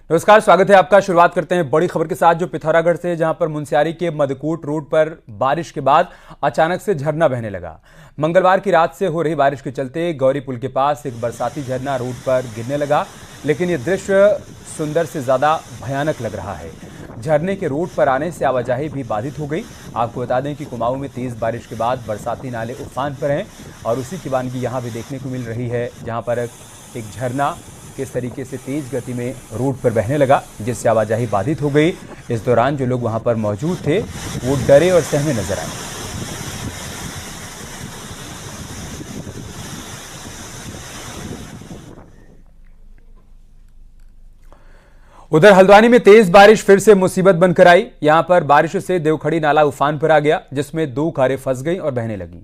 नमस्कार, स्वागत है आपका। शुरुआत करते हैं बड़ी खबर के साथ जो पिथौरागढ़ से, जहां पर मुनस्यारी के मदकोट रोड पर बारिश के बाद अचानक से झरना बहने लगा। मंगलवार की रात से हो रही बारिश के चलते गौरी पुल के पास एक बरसाती झरना रोड पर गिरने लगा, लेकिन यह दृश्य सुंदर से ज्यादा भयानक लग रहा है। झरने के रोड पर आने से आवाजाही भी बाधित हो गई। आपको बता दें कि कुमाऊं में तेज बारिश के बाद बरसाती नाले उफान पर हैं और उसी की वानगी यहां भी देखने को मिल रही है, जहां पर एक झरना किस तरीके से तेज गति में रोड पर बहने लगा, जिससे आवाजाही बाधित हो गई। इस दौरान जो लोग वहां पर मौजूद थे वो डरे और सहमे नजर आए। उधर हल्द्वानी में तेज बारिश फिर से मुसीबत बनकर आई। यहां पर बारिश से देवखड़ी नाला उफान पर आ गया, जिसमें 2 कारें फंस गईं और बहने लगीं।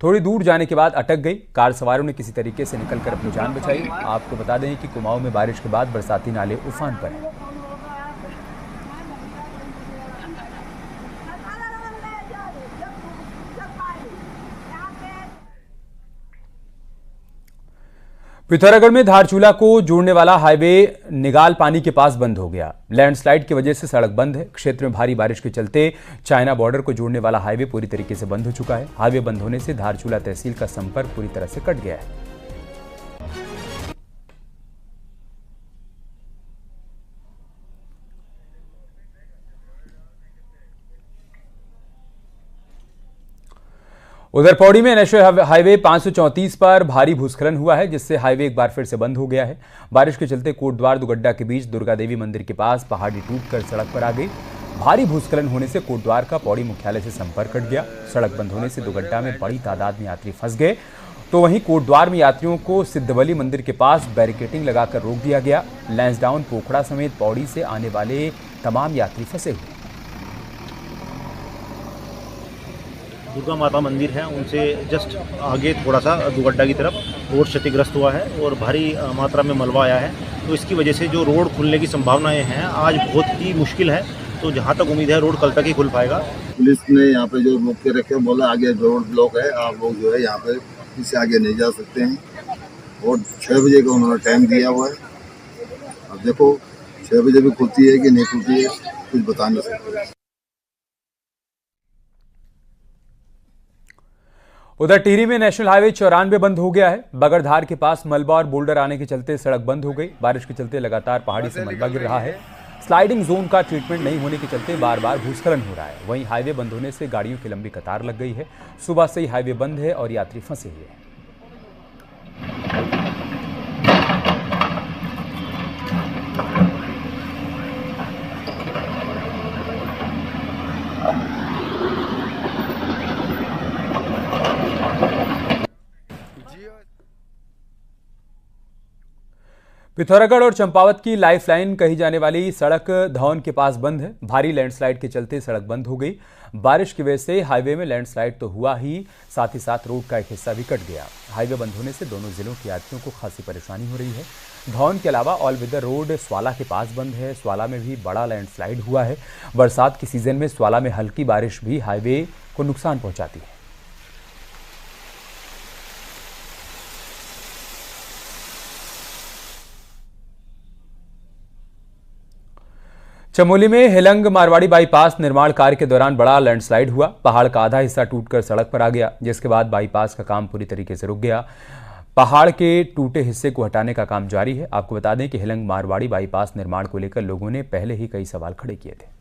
थोड़ी दूर जाने के बाद अटक गई। कार सवारों ने किसी तरीके से निकलकर अपनी जान बचाई। आपको बता दें कि कुमाऊं में बारिश के बाद बरसाती नाले उफान पर हैं। पिथौरागढ़ में धारचूला को जोड़ने वाला हाईवे निगाल पानी के पास बंद हो गया। लैंडस्लाइड की वजह से सड़क बंद है। क्षेत्र में भारी बारिश के चलते चाइना बॉर्डर को जोड़ने वाला हाईवे पूरी तरीके से बंद हो चुका है। हाईवे बंद होने से धारचूला तहसील का संपर्क पूरी तरह से कट गया है। उधर पौड़ी में नेशनल हाईवे 534 पर भारी भूस्खलन हुआ है, जिससे हाईवे एक बार फिर से बंद हो गया है। बारिश के चलते कोटद्वार दुगड्डा के बीच दुर्गा देवी मंदिर के पास पहाड़ी टूटकर सड़क पर आ गई। भारी भूस्खलन होने से कोटद्वार का पौड़ी मुख्यालय से संपर्क कट गया। सड़क बंद होने से दुगड्डा में बड़ी तादाद में यात्री फंस गए, तो वहीं कोटद्वार में यात्रियों को सिद्धवली मंदिर के पास बैरिकेटिंग लगाकर रोक दिया गया। लैंसडाउन, पोखड़ा समेत पौड़ी से आने वाले तमाम यात्री फंसे हुए। दुर्गा माता मंदिर है, उनसे जस्ट आगे थोड़ा सा दुगड्डा की तरफ रोड क्षतिग्रस्त हुआ है और भारी मात्रा में मलबा आया है। तो इसकी वजह से जो रोड खुलने की संभावनाएं हैं आज बहुत ही मुश्किल है। तो जहां तक उम्मीद है रोड कल तक ही खुल पाएगा। पुलिस ने यहाँ पे जो रोक के रखे, बोला आगे रोड ब्लॉक है, आप लोग जो है यहाँ पे इससे आगे नहीं जा सकते हैं। और 6 बजे का उन्होंने टाइम दिया हुआ है। अब देखो 6 बजे भी खुलती है कि नहीं खुलती है, कुछ बता नहीं सकते। उधर टिहरी में नेशनल हाईवे 94 बंद हो गया है। बगड़धार के पास मलबा और बोल्डर आने के चलते सड़क बंद हो गई। बारिश के चलते लगातार पहाड़ी से मलबा गिर रहा है। स्लाइडिंग जोन का ट्रीटमेंट नहीं होने के चलते बार बार भूस्खलन हो रहा है। वहीं हाईवे बंद होने से गाड़ियों की लंबी कतार लग गई है। सुबह से ही हाईवे बंद है और यात्री फंसे हुए हैं। पिथौरागढ़ और चंपावत की लाइफलाइन कही जाने वाली सड़क धौन के पास बंद है। भारी लैंडस्लाइड के चलते सड़क बंद हो गई। बारिश की वजह से हाईवे में लैंडस्लाइड तो हुआ ही, साथ ही साथ रोड का एक हिस्सा भी कट गया। हाईवे बंद होने से दोनों जिलों के यात्रियों को खासी परेशानी हो रही है। धौन के अलावा ऑल वेदर रोड स्वाला के पास बंद है। स्वाला में भी बड़ा लैंडस्लाइड हुआ है। बरसात के सीजन में स्वाला में हल्की बारिश भी हाईवे को नुकसान पहुंचाती है। चमोली में हेलंग मारवाड़ी बाईपास निर्माण कार्य के दौरान बड़ा लैंडस्लाइड हुआ। पहाड़ का आधा हिस्सा टूटकर सड़क पर आ गया, जिसके बाद बाईपास का काम पूरी तरीके से रुक गया। पहाड़ के टूटे हिस्से को हटाने का काम जारी है। आपको बता दें कि हेलंग मारवाड़ी बाईपास निर्माण को लेकर लोगों ने पहले ही कई सवाल खड़े किए थे।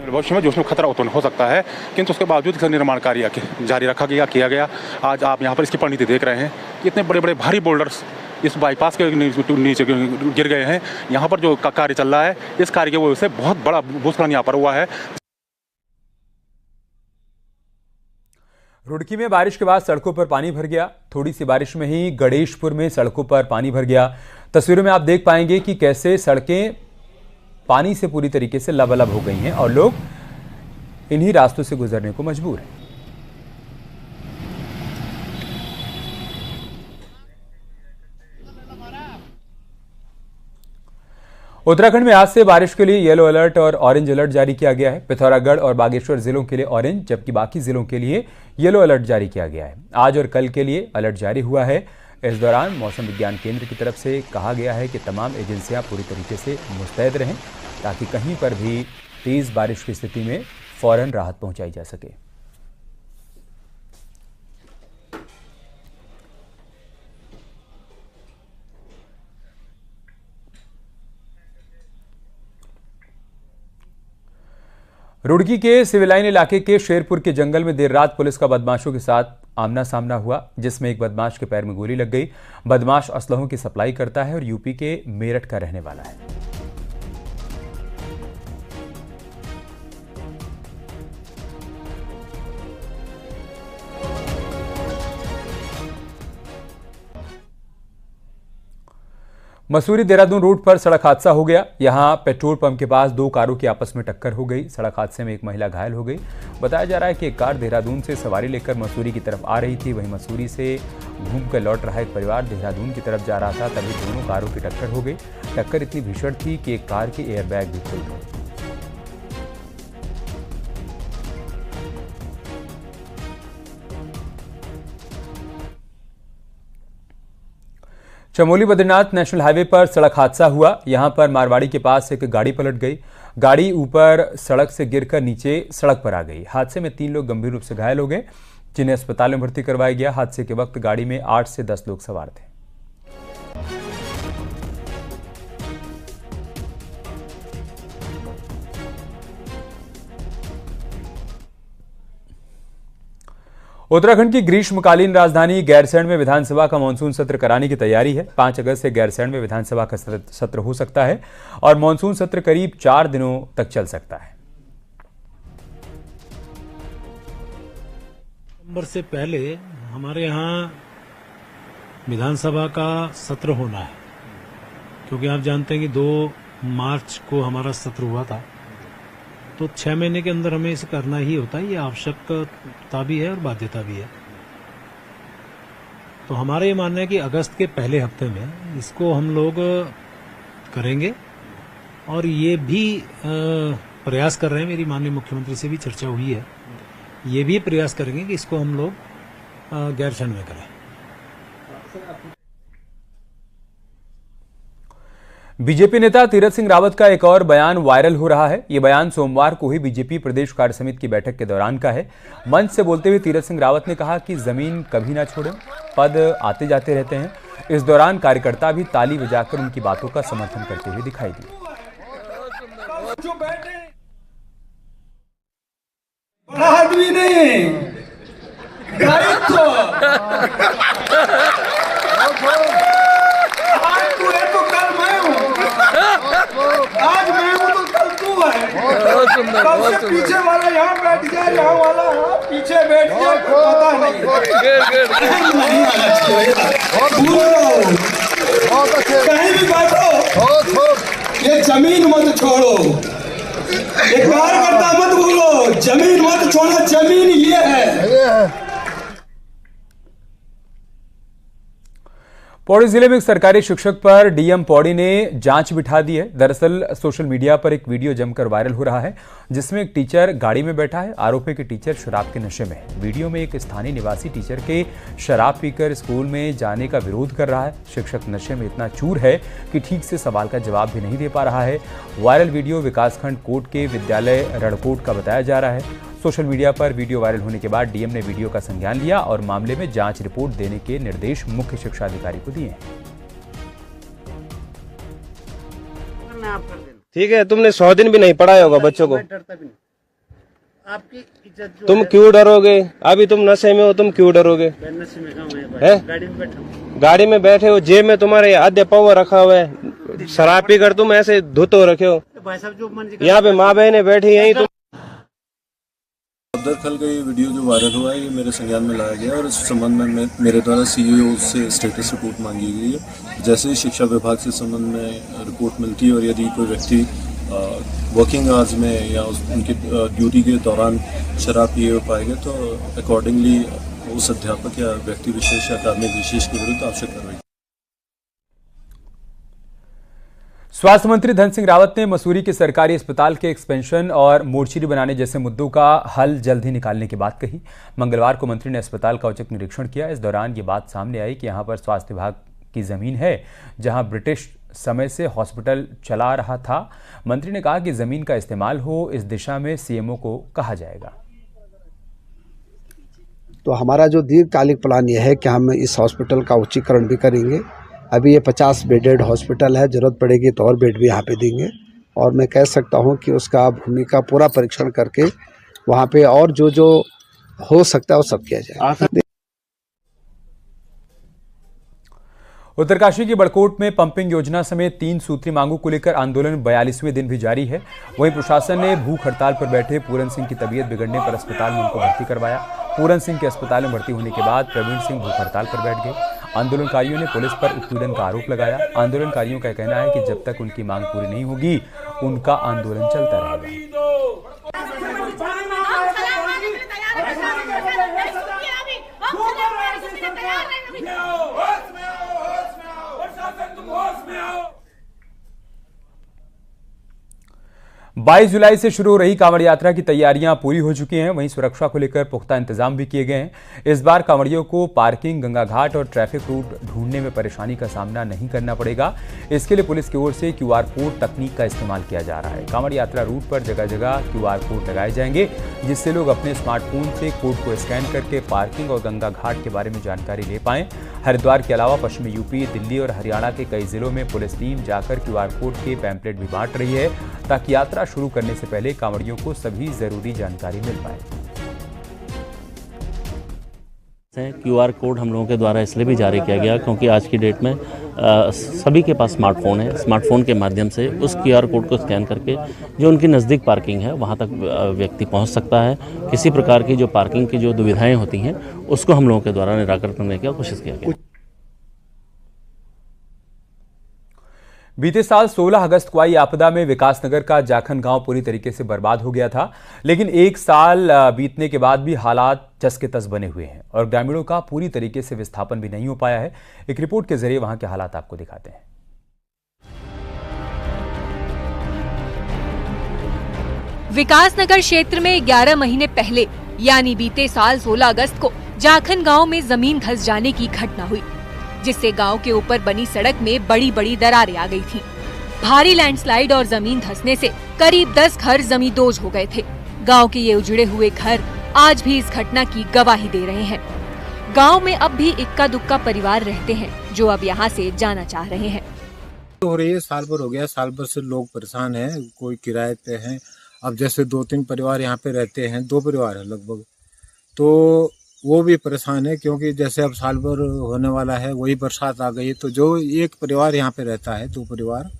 भविष्य में जो उसमें खतरा उत्पन्न हो सकता है, किंतु उसके बावजूद इसका निर्माण कार्य जारी रखा गया, किया गया। आज आप यहाँ पर इसकी परिणति देख रहे हैं। इतने बड़े बड़े भारी बोल्डर्स इस बाईपास के नीचे गिर गए हैं। यहाँ पर जो कार्य चल रहा है, इस कार्य की वजह से बहुत बड़ा भूस्खलन यहाँ पर हुआ है। रुड़की में बारिश के बाद सड़कों पर पानी भर गया। थोड़ी सी बारिश में ही गणेशपुर में सड़कों पर पानी भर गया। तस्वीरों में आप देख पाएंगे कि कैसे सड़कें पानी से पूरी तरीके से लबालब हो गई हैं और लोग इन्हीं रास्तों से गुजरने को मजबूर हैं। उत्तराखंड में आज से बारिश के लिए येलो अलर्ट और ऑरेंज अलर्ट जारी किया गया है। पिथौरागढ़ और बागेश्वर जिलों के लिए ऑरेंज, जबकि बाकी जिलों के लिए येलो अलर्ट जारी किया गया है। आज और कल के लिए अलर्ट जारी हुआ है। इस दौरान मौसम विज्ञान केंद्र की तरफ से कहा गया है कि तमाम एजेंसियां पूरी तरीके से मुस्तैद रहें ताकि कहीं पर भी तेज बारिश की स्थिति में फौरन राहत पहुंचाई जा सके। रुड़की के सिविल लाइन इलाके के शेरपुर के जंगल में देर रात पुलिस का बदमाशों के साथ आमना सामना हुआ, जिसमें एक बदमाश के पैर में गोली लग गई। बदमाश असलहों की सप्लाई करता है और यूपी के मेरठ का रहने वाला है। मसूरी देहरादून रूट पर सड़क हादसा हो गया। यहां पेट्रोल पंप के पास दो कारों की आपस में टक्कर हो गई। सड़क हादसे में एक महिला घायल हो गई। बताया जा रहा है कि एक कार देहरादून से सवारी लेकर मसूरी की तरफ आ रही थी। वहीं मसूरी से घूमकर लौट रहा एक परिवार देहरादून की तरफ जा रहा था, तभी दोनों कारों की टक्कर हो गई। टक्कर इतनी भीषण थी कि एक कार के एयरबैग भी खुल गए। चमोली बद्रीनाथ नेशनल हाईवे पर सड़क हादसा हुआ। यहां पर मारवाड़ी के पास एक गाड़ी पलट गई। गाड़ी ऊपर सड़क से गिरकर नीचे सड़क पर आ गई। हादसे में 3 लोग गंभीर रूप से घायल हो गए, जिन्हें अस्पताल में भर्ती करवाया गया। हादसे के वक्त गाड़ी में 8 से 10 लोग सवार थे। उत्तराखंड की ग्रीष्मकालीन राजधानी गैरसैंण में विधानसभा का मानसून सत्र कराने की तैयारी है। 5 अगस्त से गैरसैंण में विधानसभा का सत्र हो सकता है और मानसून सत्र करीब 4 दिनों तक चल सकता है। नवंबर से पहले हमारे यहाँ विधानसभा का सत्र होना है, क्योंकि आप जानते हैं कि 2 मार्च को हमारा सत्र हुआ था, तो 6 महीने के अंदर हमें इसे करना ही होता है। ये आवश्यकता भी है और बाध्यता भी है। तो हमारा ये मानना है कि अगस्त के पहले हफ्ते में इसको हम लोग करेंगे और ये भी प्रयास कर रहे हैं। मेरी माननीय मुख्यमंत्री से भी चर्चा हुई है। ये भी प्रयास करेंगे कि इसको हम लोग गैरसैंण में करें। बीजेपी नेता तीरथ सिंह रावत का एक और बयान वायरल हो रहा है। ये बयान सोमवार को ही बीजेपी प्रदेश कार्य समिति की बैठक के दौरान का है। मंच से बोलते हुए तीरथ सिंह रावत ने कहा कि जमीन कभी ना छोड़ें, पद आते जाते रहते हैं। इस दौरान कार्यकर्ता भी ताली बजाकर उनकी बातों का समर्थन करते हुए दिखाई दिए। बड़ा आदमी नहीं, आज मैं हूँ तो कल तू है। कल से पीछे वाला यहाँ बैठ गया, यहाँ वाला पीछे बैठ गया, पता नहीं। कहीं भी बैठो, ये जमीन मत छोड़ो। एक बार करता मत भूलो, जमीन मत छोड़ो। जमीन ये है। पौड़ी जिले में एक सरकारी शिक्षक पर डीएम पौड़ी ने जांच बिठा दी है। दरअसल सोशल मीडिया पर एक वीडियो जमकर वायरल हो रहा है, जिसमें एक टीचर गाड़ी में बैठा है। आरोप है कि टीचर शराब के नशे में है। वीडियो में एक स्थानीय निवासी टीचर के शराब पीकर स्कूल में जाने का विरोध कर रहा है। शिक्षक नशे में इतना चूर है कि ठीक से सवाल का जवाब भी नहीं दे पा रहा है। वायरल वीडियो विकासखंड कोट के विद्यालय रणकोट का बताया जा रहा है। सोशल मीडिया पर वीडियो वायरल होने के बाद डीएम ने वीडियो का संज्ञान लिया और मामले में जांच रिपोर्ट देने के निर्देश मुख्य शिक्षा अधिकारी को दिए हैं। ठीक है, तुमने 100 दिन भी नहीं पढ़ाया होगा बच्चों को, आपकी इज्जत तुम क्यों डरोगे? अभी तुम नशे में हो, तुम क्यों डरोगे? नशे में है? गाड़ी में बैठा, गाड़ी में बैठे हो, जेब में तुम्हारे आधे पाव रखा हुआ है, शराब पीकर तुम ऐसे धुत हो रखे हो। भाई साहब जो यहाँ पे माँ बहने बैठी यही तुम। दरअसल का ये वीडियो जो वायरल हुआ है, ये मेरे संज्ञान में लाया गया और इस संबंध में मेरे द्वारा सीईओ से स्टेटस रिपोर्ट मांगी गई है। जैसे ही शिक्षा विभाग से संबंध में रिपोर्ट मिलती है और यदि कोई व्यक्ति वर्किंग आवर्स में या उनकी ड्यूटी के दौरान शराब पिए हुए पाएंगे तो अकॉर्डिंगली उस अध्यापक या व्यक्ति विशेष या कार्मिक विशेष के विरुद्ध आवश्यक कार्रवाई। स्वास्थ्य मंत्री धन सिंह रावत ने मसूरी के सरकारी अस्पताल के एक्सपेंशन और मोर्चरी बनाने जैसे मुद्दों का हल जल्द ही निकालने की बात कही। मंगलवार को मंत्री ने अस्पताल का औचक निरीक्षण किया। इस दौरान ये बात सामने आई कि यहां पर स्वास्थ्य विभाग की जमीन है जहां ब्रिटिश समय से हॉस्पिटल चला रहा था। मंत्री ने कहा कि जमीन का इस्तेमाल हो इस दिशा में सीएमओ को कहा जाएगा। तो हमारा जो दीर्घकालिक प्लान यह है कि हम इस हॉस्पिटल का उच्चीकरण भी करेंगे। अभी ये 50 बेडेड हॉस्पिटल है, जरूरत पड़ेगी तो और बेड भी यहाँ पे देंगे। और मैं कह सकता हूँ कि उसका भूमि का पूरा परीक्षण करके वहाँ पे और जो जो हो सकता है वो सब किया जाए। उत्तरकाशी की बड़कोट में पंपिंग योजना समेत 3 सूत्री मांगों को लेकर आंदोलन 42वें दिन भी जारी है। वहीं प्रशासन ने भूख हड़ताल पर बैठे पूरन सिंह की तबीयत बिगड़ने पर अस्पताल में उनको भर्ती करवाया। पूरन सिंह के अस्पताल में भर्ती होने के बाद प्रवीण सिंह भूख हड़ताल पर बैठ गए। आंदोलनकारियों ने पुलिस पर उत्पीड़न का आरोप लगाया। आंदोलनकारियों का कहना है कि जब तक उनकी मांग पूरी नहीं होगी उनका आंदोलन चलता रहेगा। बाईस जुलाई से शुरू हो रही कांवड़ यात्रा की तैयारियां पूरी हो चुकी हैं। वहीं सुरक्षा को लेकर पुख्ता इंतजाम भी किए गए हैं। इस बार कांवड़ियों को पार्किंग, गंगा घाट और ट्रैफिक रूट ढूंढने में परेशानी का सामना नहीं करना पड़ेगा। इसके लिए पुलिस की ओर से QR कोड तकनीक का इस्तेमाल किया जा रहा है। कांवड़ यात्रा रूट पर जगह जगह QR कोड लगाए जाएंगे, जिससे लोग अपने स्मार्टफोन से कोड को स्कैन करके पार्किंग और गंगा घाट के बारे में जानकारी ले पाएं। हरिद्वार के अलावा पश्चिमी यूपी, दिल्ली और हरियाणा के कई जिलों में पुलिस टीम जाकर QR कोड के पैम्पलेट भी बांट रही है, ताकि यात्रा शुरू करने से पहले कांवड़ियों को सभी जरूरी जानकारी मिल पाए। QR कोड हम लोगों के द्वारा इसलिए भी जारी किया गया क्योंकि आज की डेट में सभी के पास स्मार्टफोन है। स्मार्टफोन के माध्यम से उस QR कोड को स्कैन करके जो उनकी नज़दीक पार्किंग है वहां तक व्यक्ति पहुंच सकता है। किसी प्रकार की जो पार्किंग की जो दुविधाएं होती हैं उसको हम लोगों के द्वारा निराकरण करने की कोशिश किया गया। बीते साल 16 अगस्त को आई आपदा में विकासनगर का जाखन गांव पूरी तरीके से बर्बाद हो गया था, लेकिन एक साल बीतने के बाद भी हालात जस के तस बने हुए हैं और ग्रामीणों का पूरी तरीके से विस्थापन भी नहीं हो पाया है। एक रिपोर्ट के जरिए वहां के हालात आपको दिखाते हैं। विकासनगर क्षेत्र में 11 महीने पहले यानी बीते साल 16 अगस्त को जाखन गांव में जमीन धंस जाने की घटना हुई, जिससे गांव के ऊपर बनी सड़क में बड़ी बड़ी दरारें आ गई थी। भारी लैंडस्लाइड और जमीन धंसने से करीब 10 घर जमींदोज हो गए थे। गांव के ये उजड़े हुए घर आज भी इस घटना की गवाही दे रहे हैं। गांव में अब भी इक्का दुक्का परिवार रहते हैं जो अब यहां से जाना चाह रहे हैं। हो रही है, साल भर हो गया, साल भर से लोग परेशान हैं। कोई किराए पे हैं। अब जैसे 2-3 परिवार यहाँ पे रहते हैं, 2 परिवार है लगभग, तो वो भी परेशान है क्योंकि जैसे अब साल भर होने वाला है, वही बरसात आ गई, तो जो एक परिवार यहाँ पे रहता है, 2 परिवार,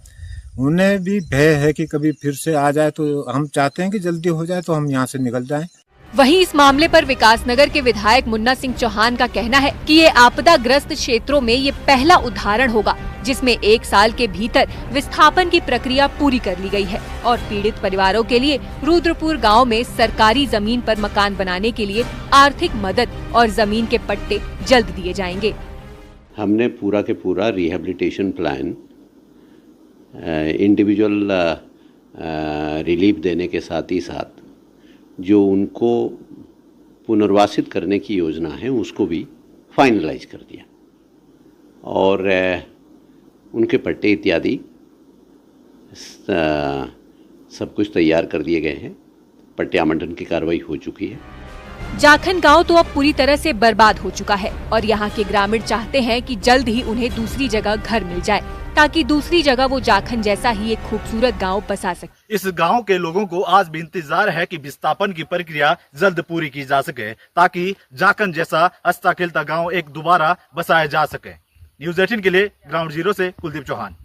उन्हें भी भय है कि कभी फिर से आ जाए। तो हम चाहते हैं कि जल्दी हो जाए तो हम यहाँ से निकल जाएं। वहीं इस मामले पर विकासनगर के विधायक मुन्ना सिंह चौहान का कहना है कि ये आपदाग्रस्त क्षेत्रों में ये पहला उदाहरण होगा जिसमें 1 साल के भीतर विस्थापन की प्रक्रिया पूरी कर ली गई है और पीड़ित परिवारों के लिए रुद्रपुर गांव में सरकारी जमीन पर मकान बनाने के लिए आर्थिक मदद और जमीन के पट्टे जल्द दिए जाएंगे। हमने पूरा के पूरा रिहेबिलिटेशन प्लान इंडिविजुअल रिलीफ देने के साथ ही साथ जो उनको पुनर्वासित करने की योजना है उसको भी फाइनलाइज कर दिया और उनके पट्टे इत्यादि सब कुछ तैयार कर दिए गए हैं। पट्टे आवंटन की कार्रवाई हो चुकी है। जाखन गांव तो अब पूरी तरह से बर्बाद हो चुका है और यहाँ के ग्रामीण चाहते हैं कि जल्द ही उन्हें दूसरी जगह घर मिल जाए ताकि दूसरी जगह वो जाखन जैसा ही एक खूबसूरत गांव बसा सके। इस गांव के लोगों को आज भी इंतजार है कि विस्थापन की प्रक्रिया जल्द पूरी की जा सके ताकि जाखन जैसा हंसता खेलता गांव एक दोबारा बसाया जा सके। न्यूज़ 18 के लिए ग्राउंड जीरो से कुलदीप चौहान।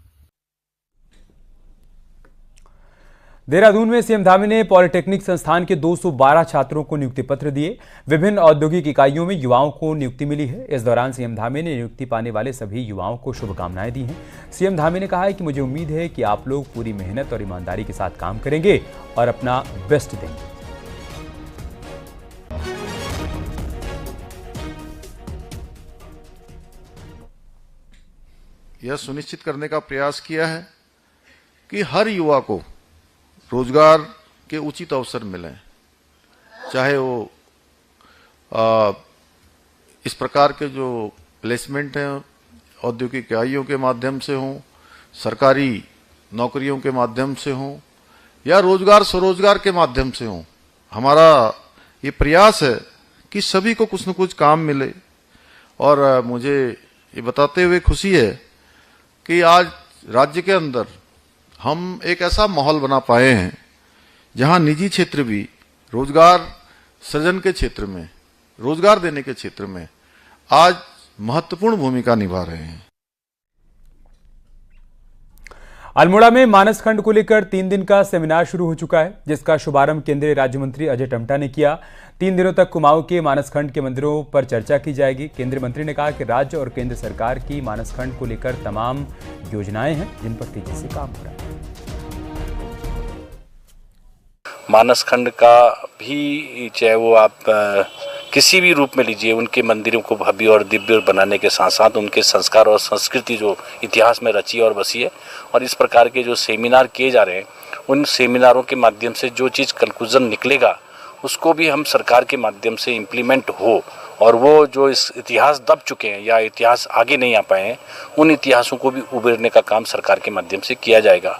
देहरादून में सीएम धामी ने पॉलिटेक्निक संस्थान के 212 छात्रों को नियुक्ति पत्र दिए। विभिन्न औद्योगिक इकाइयों में युवाओं को नियुक्ति मिली है। इस दौरान सीएम धामी ने नियुक्ति पाने वाले सभी युवाओं को शुभकामनाएं दी हैं। सीएम धामी ने कहा है कि मुझे उम्मीद है कि आप लोग पूरी मेहनत और ईमानदारी के साथ काम करेंगे और अपना बेस्ट देंगे। यह सुनिश्चित करने का प्रयास किया है कि हर युवा को रोजगार के उचित अवसर मिलें, चाहे वो इस प्रकार के जो प्लेसमेंट हैं औद्योगिक इकाइयों के माध्यम से हों, सरकारी नौकरियों के माध्यम से हों या रोजगार स्वरोजगार के माध्यम से हों। हमारा ये प्रयास है कि सभी को कुछ न कुछ काम मिले। और मुझे ये बताते हुए खुशी है कि आज राज्य के अंदर हम एक ऐसा माहौल बना पाए हैं जहां निजी क्षेत्र भी रोजगार सृजन के क्षेत्र में, रोजगार देने के क्षेत्र में आज महत्वपूर्ण भूमिका निभा रहे हैं। अल्मोड़ा में मानस खंड को लेकर 3 दिन का सेमिनार शुरू हो चुका है, जिसका शुभारंभ केंद्रीय राज्य मंत्री अजय टम्टा ने किया। 3 दिनों तक कुमाऊं के मानस खंड के मंदिरों पर चर्चा की जाएगी। केंद्रीय मंत्री ने कहा कि राज्य और केंद्र सरकार की मानस खंड को लेकर तमाम योजनाएं हैं जिन पर तेजी से काम हो रहा है। मानस खंड का भी चाहे वो आप किसी भी रूप में लीजिए, उनके मंदिरों को भव्य और दिव्य बनाने के साथ साथ उनके संस्कार और संस्कृति जो इतिहास में रची और बसी है, और इस प्रकार के जो सेमिनार किए जा रहे हैं, उन सेमिनारों के माध्यम से जो चीज़ कंक्लूजन निकलेगा उसको भी हम सरकार के माध्यम से इम्प्लीमेंट हो, और वो जो इस इतिहास दब चुके हैं या इतिहास आगे नहीं आ पाए हैं, उन इतिहासों को भी उबेरने का काम सरकार के माध्यम से किया जाएगा।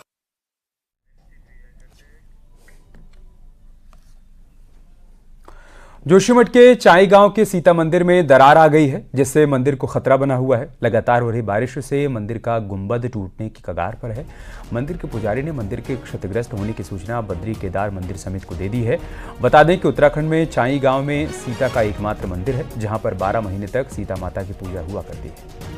जोशीमठ के चाई गांव के सीता मंदिर में दरार आ गई है, जिससे मंदिर को खतरा बना हुआ है। लगातार हो रही बारिश से मंदिर का गुंबद टूटने की कगार पर है। मंदिर के पुजारी ने मंदिर के क्षतिग्रस्त होने की सूचना बद्री केदार मंदिर समिति को दे दी है। बता दें कि उत्तराखंड में चाई गांव में सीता का एकमात्र मंदिर है, जहां पर 12 महीने तक सीता माता की पूजा हुआ करती है।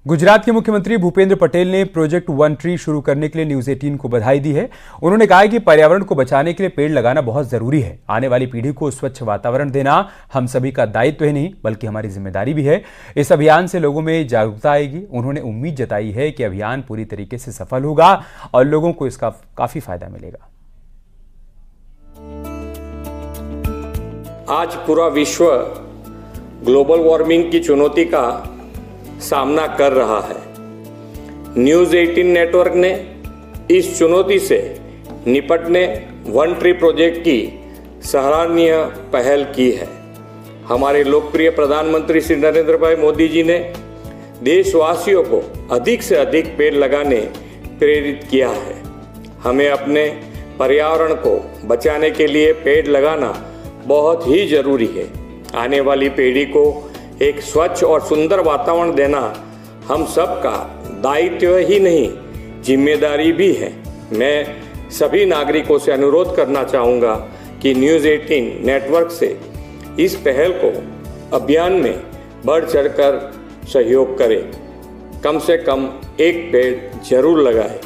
गुजरात के मुख्यमंत्री भूपेंद्र पटेल ने प्रोजेक्ट वन ट्री शुरू करने के लिए न्यूज 18 को बधाई दी है। उन्होंने कहा कि पर्यावरण को बचाने के लिए पेड़ लगाना बहुत जरूरी है। आने वाली पीढ़ी को स्वच्छ वातावरण देना हम सभी का दायित्व ही नहीं बल्कि हमारी जिम्मेदारी भी है। इस अभियान से लोगों में जागरूकता आएगी। उन्होंने उम्मीद जताई है कि अभियान पूरी तरीके से सफल होगा और लोगों को इसका काफी फायदा मिलेगा। आज पूरा विश्व ग्लोबल वार्मिंग की चुनौती का सामना कर रहा है। न्यूज 18 नेटवर्क ने इस चुनौती से निपटने वन ट्री प्रोजेक्ट की सराहनीय पहल की है। हमारे लोकप्रिय प्रधानमंत्री श्री नरेंद्र भाई मोदी जी ने देशवासियों को अधिक से अधिक पेड़ लगाने प्रेरित किया है। हमें अपने पर्यावरण को बचाने के लिए पेड़ लगाना बहुत ही जरूरी है। आने वाली पीढ़ी को एक स्वच्छ और सुंदर वातावरण देना हम सबका दायित्व ही नहीं जिम्मेदारी भी है। मैं सभी नागरिकों से अनुरोध करना चाहूँगा कि न्यूज़ 18 नेटवर्क से इस पहल को अभियान में बढ़ चढ़कर सहयोग करें। कम से कम एक पेड़ जरूर लगाएं।